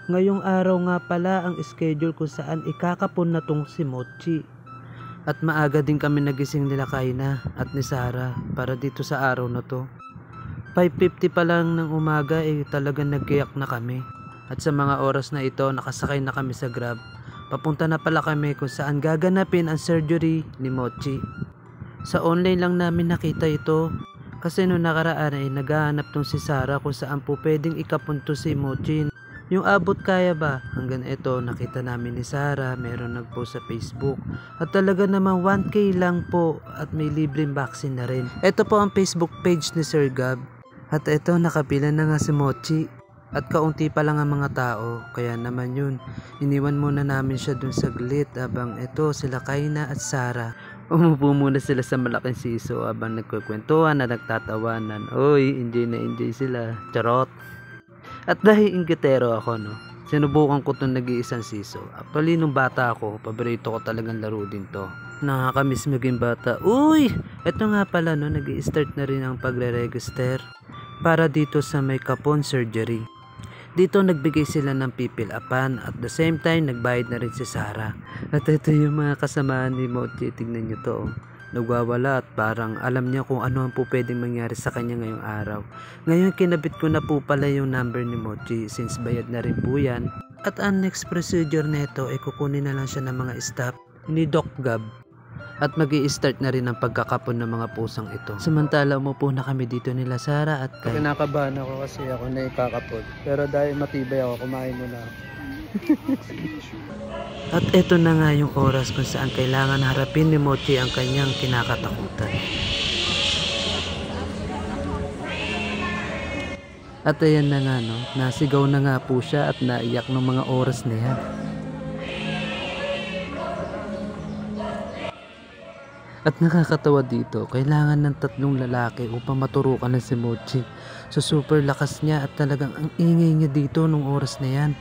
Ngayong araw nga pala ang schedule kung saan ikakapon na tong si Mochi. At maaga din kami nagising nila Kaina at ni Sarah para dito sa araw na to. 5:50 pa lang ng umaga talagang nagkiyak na kami. At sa mga oras na ito nakasakay na kami sa Grab. Papunta na pala kami kung saan gaganapin ang surgery ni Mochi. Sa online lang namin nakita ito. Kasi noong nakaraan ay naghahanap tong si Sarah kung saan po pwedeng ikapunto si Mochi. Yung abot kaya ba? Hanggang ito nakita namin ni Sarah, meron nagpost sa Facebook. At talaga naman 1K lang po at may libreng vaccine na rin. Ito po ang Facebook page ni Sir Gab. At ito nakapila na nga si Mochi. At kaunti pa lang ang mga tao. Kaya naman yun, iniwan muna namin siya dun saglit habang ito sila Kaina at Sarah. Umupo muna sila sa malaking siso habang nagkukwentuhan at nagtatawanan. Oy, enjoy na enjoy sila. Charot! At dahil inggitero ako, sinubukan ko itong nag-iisang siso. Actually, nung bata ako, paborito ko talagang laro din to. Nakakamiss maging bata. Uy! Ito nga pala, nag-i-start na rin ang pagre-register para dito sa may kapon surgery. Dito nagbigay sila ng pipil-apan at the same time, nagbayad na rin si Sarah. At ito yung mga kasamaan ni Mochi. Tignan nyo to. Nagwawala at parang alam niya kung ano ang po pwedeng mangyari sa kanya ngayong araw. Ngayon kinabit ko na po pala yung number ni Mochi since bayad na rin po yan. At ang next procedure nito ay kukunin na lang siya ng mga staff ni Doc Gab. At mag-i-start na rin ang pagkakapon ng mga pusang ito. Samantala umupo na kami dito nila Sarah at Kai. Kinakabahan ako kasi ako na ikakapon. Pero dahil matibay ako, kumain muna ako. At eto na nga yung oras kung saan kailangan harapin ni Mochi ang kanyang kinakatakutan. At ayan na nga nasigaw na nga po siya at naiyak ng mga oras na yan. At nakakatawa dito, kailangan ng 3 lalaki upang maturukan na si Mochi. So super lakas niya at talagang ang ingay niya dito nung oras na yan.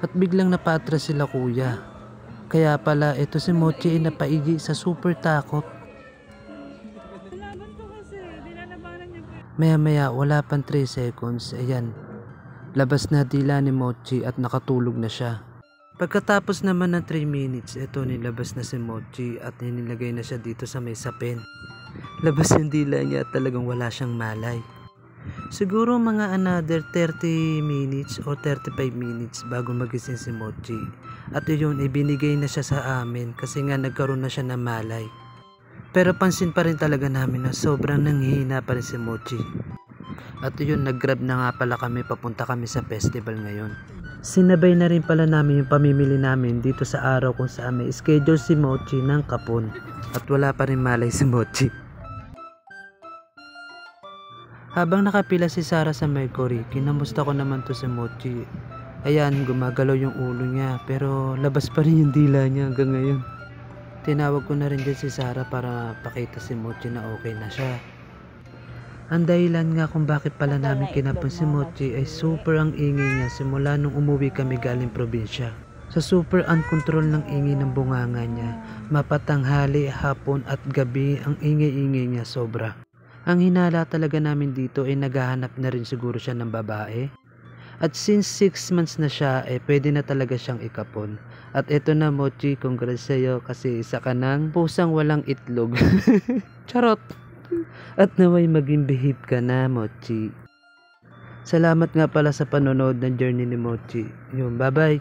At biglang napatras sila kuya. Kaya pala ito si Mochi ay napaigi sa super takot. Maya maya wala pang 3 seconds. Ayan. Labas na dila ni Mochi at nakatulog na siya. Pagkatapos naman ng 3 minutes, ito nilabas na si Mochi at nilagay na siya dito sa may sapin. Labas yung dila niya at talagang wala siyang malay. Siguro mga another 30 minutes o 35 minutes bago magising si Mochi. At yun, ibinigay na siya sa amin kasi nga nagkaroon na siya ng malay. Pero pansin pa rin talaga namin na sobrang nanghihina pa rin si Mochi. At yun, nag-grab na nga pala kami, papunta kami sa festival ngayon. Sinabay na rin pala namin yung pamimili namin dito sa araw kung saan may schedule si Mochi ng kapon. At wala pa rin malay si Mochi. Habang nakapila si Sarah sa Mercury, kinamusta ko naman to si Mochi. Ayan, gumagalaw yung ulo niya pero labas pa rin yung dila niya hanggang ngayon. Tinawag ko na rin din si Sarah para pakita si Mochi na okay na siya. Ang dahilan nga kung bakit pala namin kinapon si Mochi ay super ang ingay niya simula nung umuwi kami galing probinsya. Sa super uncontrol ng ingay ng bunganga niya, mapatanghali, hapon at gabi ang ingay-ingay niya sobra. Ang hinala talaga namin dito ay naghahanap na rin siguro siya ng babae. At since 6 months na siya, pwede na talaga siyang ikapon. At eto na Mochi, congrats sa'yo kasi isa ka ng pusang walang itlog. Charot! At naway maging behave ka na Mochi. Salamat nga pala sa panonood ng journey ni Mochi. Yun, bye bye!